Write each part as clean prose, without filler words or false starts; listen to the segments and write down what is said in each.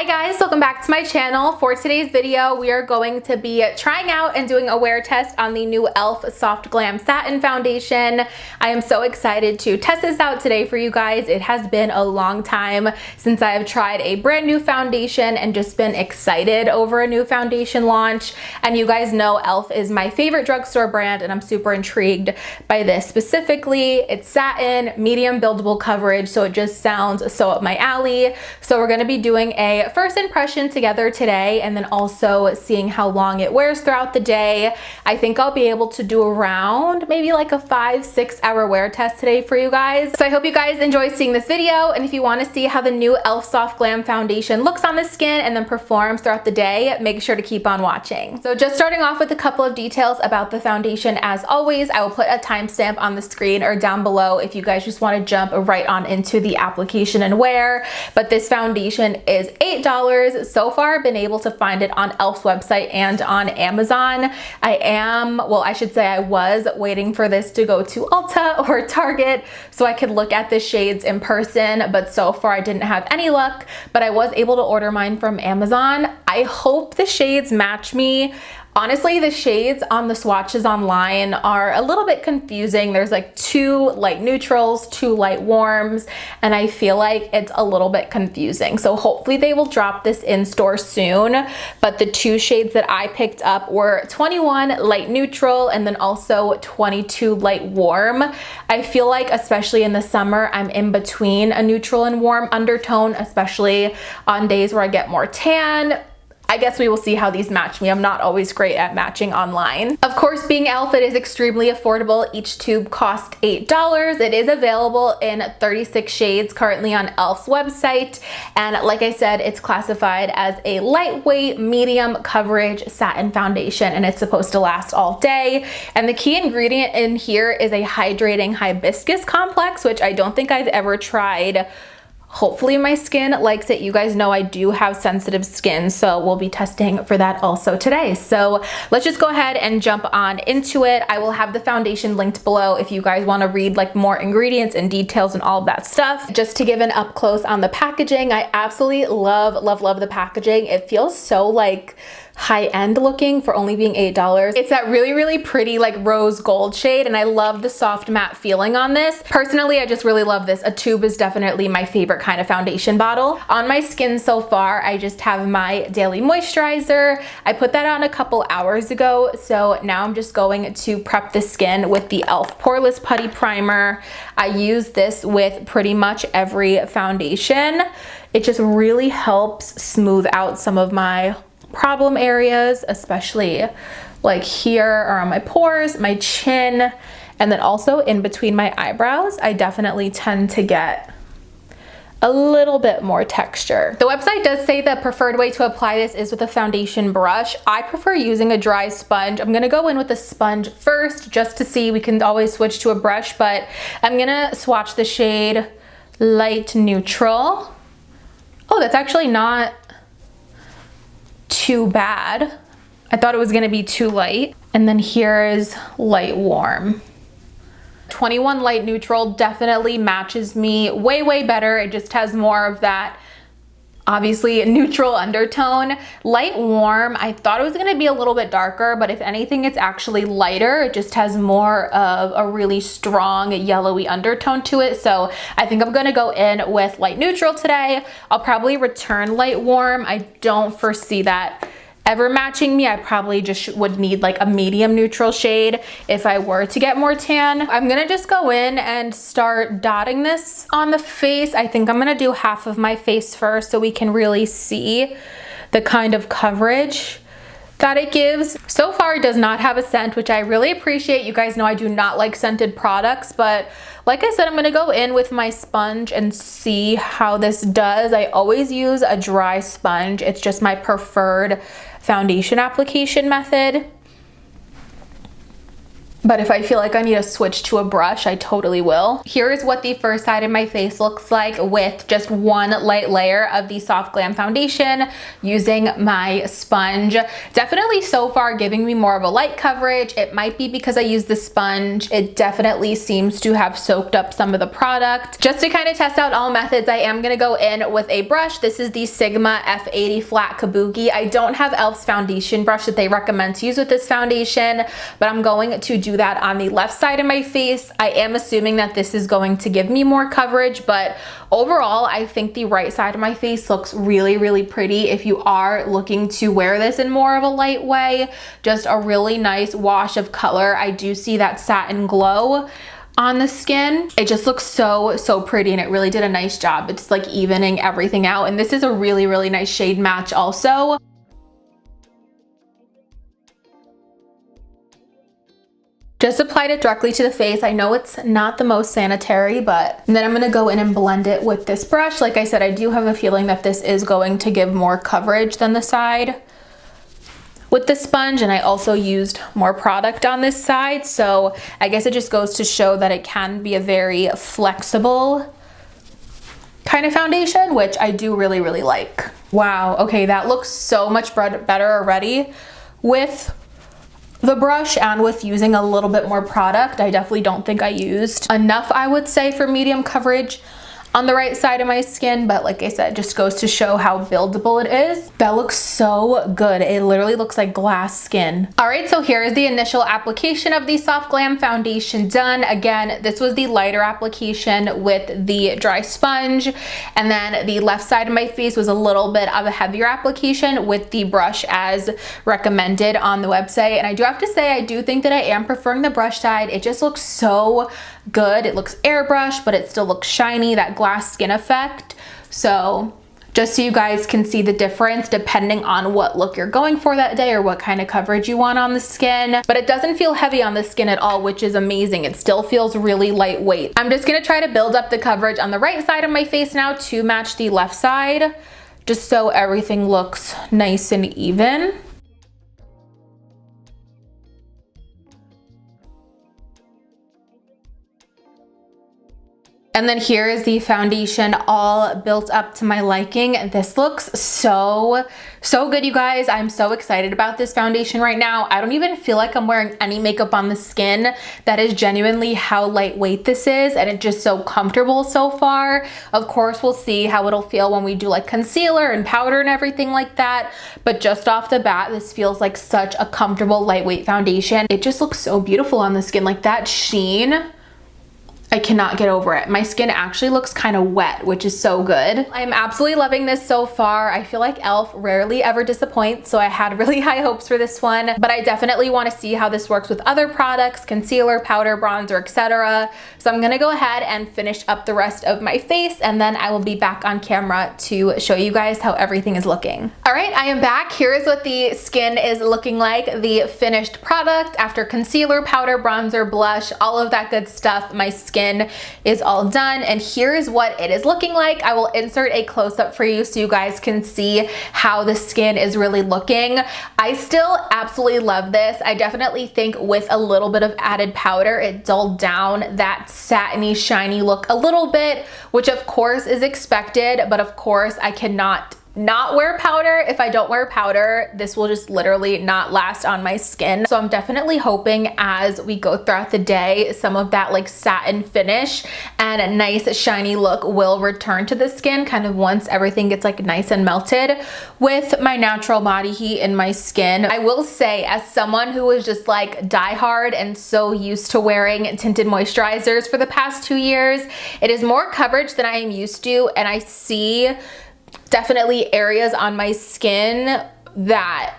Hi guys, welcome back to my channel. For today's video, we are going to be trying out and doing a wear test on the new E.L.F. Soft Glam Satin Foundation. I am so excited to test this out today for you guys. It has been a long time since I have tried a brand new foundation and just been excited over a new foundation launch. And you guys know E.L.F. is my favorite drugstore brand and I'm super intrigued by this specifically. It's satin, medium buildable coverage, so it just sounds so up my alley. So we're gonna be doing a first impression together today and then also seeing how long it wears throughout the day. I think I'll be able to do around maybe like a 5-6 hour wear test today for you guys. So I hope you guys enjoy seeing this video, and if you want to see how the new E.L.F. Soft Glam Foundation looks on the skin and then performs throughout the day, make sure to keep on watching. So just starting off with a couple of details about the foundation. As always, I will put a timestamp on the screen or down below if you guys just want to jump right on into the application and wear. But this foundation is $8. So far, I've been able to find it on E.L.F.'s website and on Amazon. I was waiting for this to go to Ulta or Target so I could look at the shades in person, but so far I didn't have any luck, but I was able to order mine from Amazon. I hope the shades match me. Honestly, the shades on the swatches online are a little bit confusing. There's like 2 light neutrals, 2 light warms, and I feel like it's a little bit confusing. So hopefully they will drop this in store soon. But the 2 shades that I picked up were 21 light neutral and then also 22 light warm. I feel like especially in the summer, I'm in between a neutral and warm undertone, especially on days where I get more tan. I guess we will see how these match me. I'm not always great at matching online. Of course, being E.L.F., it is extremely affordable. Each tube costs $8. It is available in 36 shades currently on E.L.F.'s website. And like I said, it's classified as a lightweight, medium coverage satin foundation, and it's supposed to last all day. And the key ingredient in here is a hydrating hibiscus complex, which I don't think I've ever tried. Hopefully my skin likes it. You guys know I do have sensitive skin, so we'll be testing for that also today. So let's just go ahead and jump on into it. I will have the foundation linked below if you guys want to read like more ingredients and details and all of that stuff. Just to give an up close on the packaging, I absolutely love the packaging. It feels so like high-end looking for only being $8. It's that really pretty like rose gold shade, and I love the soft matte feeling on this. Personally, I just really love this. A tube is definitely my favorite kind of foundation bottle. On my skin so far, I just have my daily moisturizer. I put that on a couple hours ago, so now I'm just going to prep the skin with the E.L.F. Poreless Putty Primer. I use this with pretty much every foundation. It just really helps smooth out some of my problem areas, especially like here around my pores, my chin, and then also in between my eyebrows. I definitely tend to get a little bit more texture. The website does say the preferred way to apply this is with a foundation brush. I prefer using a dry sponge. I'm gonna go in with a sponge first just to see. We can always switch to a brush, but I'm gonna swatch the shade Light Neutral. Oh, that's actually not too bad. I thought it was gonna be too light. And then here is Light Warm. 21 Light Neutral definitely matches me way better. It just has more of that obviously neutral undertone. Light Warm, I thought it was gonna be a little bit darker, but if anything, it's actually lighter. It just has more of a really strong yellowy undertone to it. So I think I'm gonna go in with Light Neutral today. I'll probably return Light Warm. I don't foresee that ever matching me. I probably just would need like a medium neutral shade if I were to get more tan. I'm gonna just go in and start dotting this on the face. I think I'm gonna do half of my face first so we can really see the kind of coverage that it gives. So far it does not have a scent, which I really appreciate. You guys know I do not like scented products, but like I said, I'm gonna go in with my sponge and see how this does. I always use a dry sponge. It's just my preferred foundation application method. But if I feel like I need to switch to a brush, I totally will. Here is what the first side of my face looks like with just one light layer of the Soft Glam foundation using my sponge. Definitely so far giving me more of a light coverage. It might be because I use the sponge. It definitely seems to have soaked up some of the product. Just to kind of test out all methods, I am gonna go in with a brush. This is the Sigma F80 Flat Kabuki. I don't have E.L.F's foundation brush that they recommend to use with this foundation, but I'm going to do that on the left side of my face. I am assuming that this is going to give me more coverage, but overall, I think the right side of my face looks really, really pretty. If you are looking to wear this in more of a light way, just a really nice wash of color. I do see that satin glow on the skin. It just looks so pretty, and it really did a nice job. It's like evening everything out, and this is a really, really nice shade match also. Just applied it directly to the face. I know it's not the most sanitary, but then I'm gonna go in and blend it with this brush. Like I said, I do have a feeling that this is going to give more coverage than the side with the sponge, and I also used more product on this side, so I guess it just goes to show that it can be a very flexible kind of foundation, which I do really, really like. Wow, okay, that looks so much better already with the brush and with using a little bit more product. I definitely don't think I used enough, I would say, for medium coverage on the right side of my skin, but like I said, it just goes to show how buildable it is. That looks so good. It literally looks like glass skin. All right, so here is the initial application of the Soft Glam foundation done. Again, this was the lighter application with the dry sponge, and then the left side of my face was a little bit of a heavier application with the brush as recommended on the website. And I do have to say, I do think that I am preferring the brush side. It just looks so good. It looks airbrushed, but it still looks shiny, that glass skin effect. So just so you guys can see the difference depending on what look you're going for that day or what kind of coverage you want on the skin. But it doesn't feel heavy on the skin at all, which is amazing. It still feels really lightweight. I'm just gonna try to build up the coverage on the right side of my face now to match the left side, just so everything looks nice and even. And then here is the foundation all built up to my liking. This looks so good, you guys. I'm so excited about this foundation right now. I don't even feel like I'm wearing any makeup on the skin. That is genuinely how lightweight this is, and it's just so comfortable so far. Of course, we'll see how it'll feel when we do like concealer and powder and everything like that. But just off the bat, this feels like such a comfortable, lightweight foundation. It just looks so beautiful on the skin. Like that sheen, I cannot get over it. My skin actually looks kind of wet, which is so good. I'm absolutely loving this so far. I feel like E.L.F. rarely ever disappoints, so I had really high hopes for this one, but I definitely want to see how this works with other products, concealer, powder, bronzer, etc. So I'm gonna go ahead and finish up the rest of my face, and then I will be back on camera to show you guys how everything is looking. All right, I am back. Here is what the skin is looking like, the finished product after concealer, powder, bronzer, blush, all of that good stuff. My skin is all done, and here is what it is looking like. I will insert a close-up for you so you guys can see how the skin is really looking. I still absolutely love this. I definitely think with a little bit of added powder, it dulled down that satiny, shiny look a little bit, which of course is expected, but of course I cannot not wear powder. If I don't wear powder, this will just literally not last on my skin. So I'm definitely hoping as we go throughout the day, some of that like satin finish and a nice shiny look will return to the skin kind of once everything gets like nice and melted with my natural body heat in my skin. I will say, as someone who is just like diehard and so used to wearing tinted moisturizers for the past 2 years, it is more coverage than I am used to, and I see definitely areas on my skin that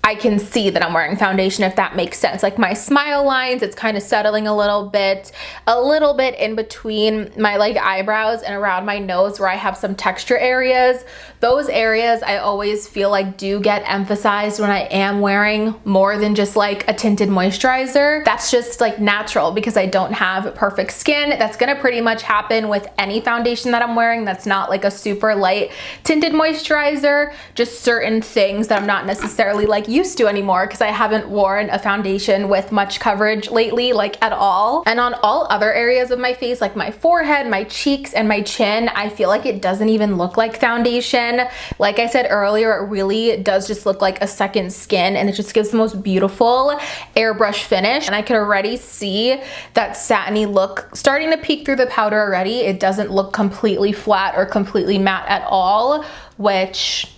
I can see that I'm wearing foundation, if that makes sense. Like my smile lines, it's kind of settling a little bit in between my like eyebrows and around my nose where I have some texture areas. those areas I always feel like do get emphasized when I am wearing more than just like a tinted moisturizer. That's just like natural because I don't have perfect skin. That's gonna pretty much happen with any foundation that I'm wearing that's not like a super light tinted moisturizer. Just certain things that I'm not necessarily like used to anymore because I haven't worn a foundation with much coverage lately, like at all. And on all other areas of my face, like my forehead, my cheeks, and my chin, I feel like it doesn't even look like foundation. Like I said earlier, it really does just look like a second skin, and it just gives the most beautiful airbrush finish. And I can already see that satiny look starting to peek through the powder already. It doesn't look completely flat or completely matte at all, which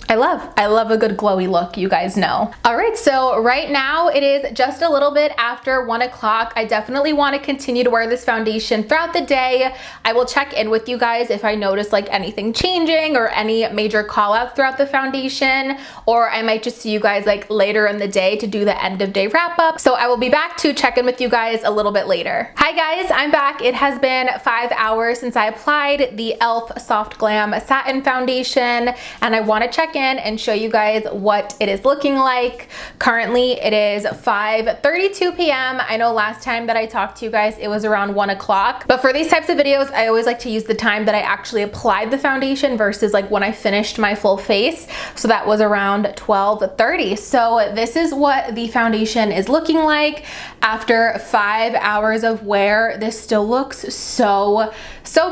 I love. I love a good glowy look, you guys know. All right, so right now it is just a little bit after 1 o'clock. I definitely want to continue to wear this foundation throughout the day. I will check in with you guys if I notice like anything changing or any major call outs throughout the foundation, or I might just see you guys like later in the day to do the end of day wrap up. So I will be back to check in with you guys a little bit later. Hi guys, I'm back. It has been 5 hours since I applied the E.L.F. Soft Glam Satin Foundation, and I want to check in and show you guys what it is looking like. Currently it is 5:32 p.m. I know last time that I talked to you guys it was around 1 o'clock, but for these types of videos I always like to use the time that I actually applied the foundation versus like when I finished my full face. So that was around 12:30. So this is what the foundation is looking like after 5 hours of wear. This still looks so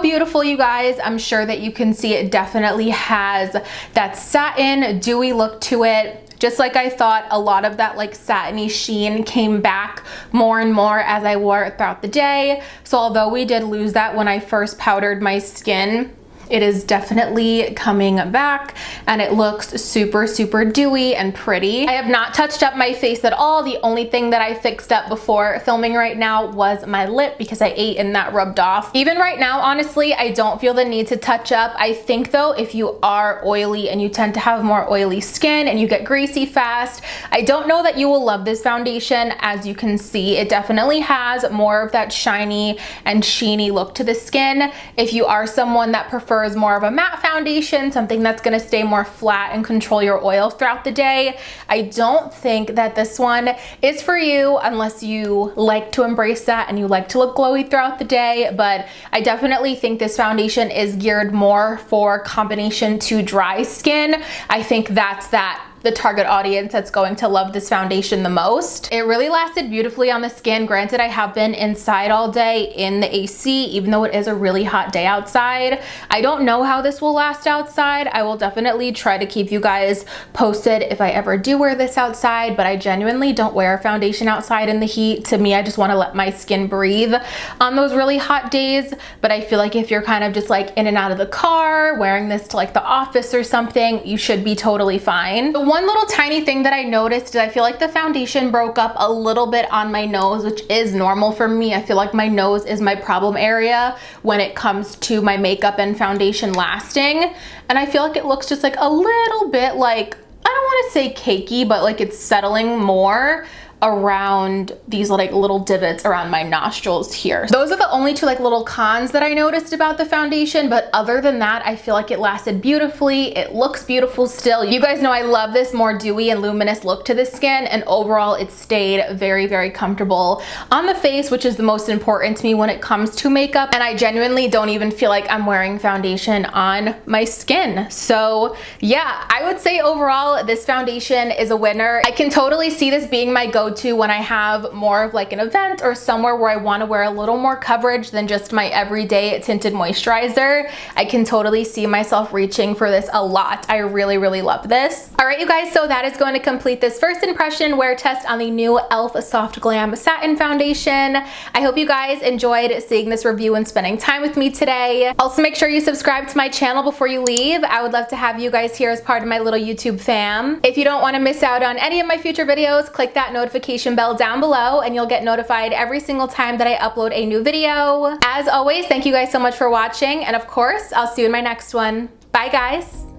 beautiful, you guys. I'm sure that you can see it definitely has that satin dewy look to it. Just like I thought, a lot of that like satiny sheen came back more and more as I wore it throughout the day. So although we did lose that when I first powdered my skin, it is definitely coming back and it looks super dewy and pretty. I have not touched up my face at all. The only thing that I fixed up before filming right now was my lip because I ate and that rubbed off. Even right now, honestly, I don't feel the need to touch up. I think though, if you are oily and you tend to have more oily skin and you get greasy fast, I don't know that you will love this foundation. As you can see, it definitely has more of that shiny and sheeny look to the skin. If you are someone that prefers more of a matte foundation, something that's going to stay more flat and control your oils throughout the day, I don't think that this one is for you unless you like to embrace that and you like to look glowy throughout the day. But I definitely think this foundation is geared more for combination to dry skin. I think that's the target audience that's going to love this foundation the most. It really lasted beautifully on the skin. Granted, I have been inside all day in the AC, even though it is a really hot day outside. I don't know how this will last outside. I will definitely try to keep you guys posted if I ever do wear this outside, but I genuinely don't wear a foundation outside in the heat. To me, I just want to let my skin breathe on those really hot days. But I feel like if you're kind of just like in and out of the car, wearing this to like the office or something, you should be totally fine. The one little tiny thing that I noticed is I feel like the foundation broke up a little bit on my nose, which is normal for me. I feel like my nose is my problem area when it comes to my makeup and foundation lasting. And I feel like it looks just like a little bit like, I don't want to say cakey, but like it's settling more around these like little divots around my nostrils here. Those are the only two like little cons that I noticed about the foundation, but other than that, I feel like it lasted beautifully. It looks beautiful still. You guys know I love this more dewy and luminous look to the skin, and overall it stayed very comfortable on the face, which is the most important to me when it comes to makeup. And I genuinely don't even feel like I'm wearing foundation on my skin. So yeah, I would say overall this foundation is a winner. I can totally see this being my go-to when I have more of like an event or somewhere where I want to wear a little more coverage than just my everyday tinted moisturizer. I can totally see myself reaching for this a lot. I really love this. All right, you guys, so that is going to complete this first impression wear test on the new E.L.F. Soft Glam Satin Foundation. I hope you guys enjoyed seeing this review and spending time with me today. Also, make sure you subscribe to my channel before you leave. I would love to have you guys here as part of my little YouTube fam. If you don't want to miss out on any of my future videos, click that notification bell down below and you'll get notified every single time that I upload a new video. As always, thank you guys so much for watching, and of course, I'll see you in my next one. Bye guys.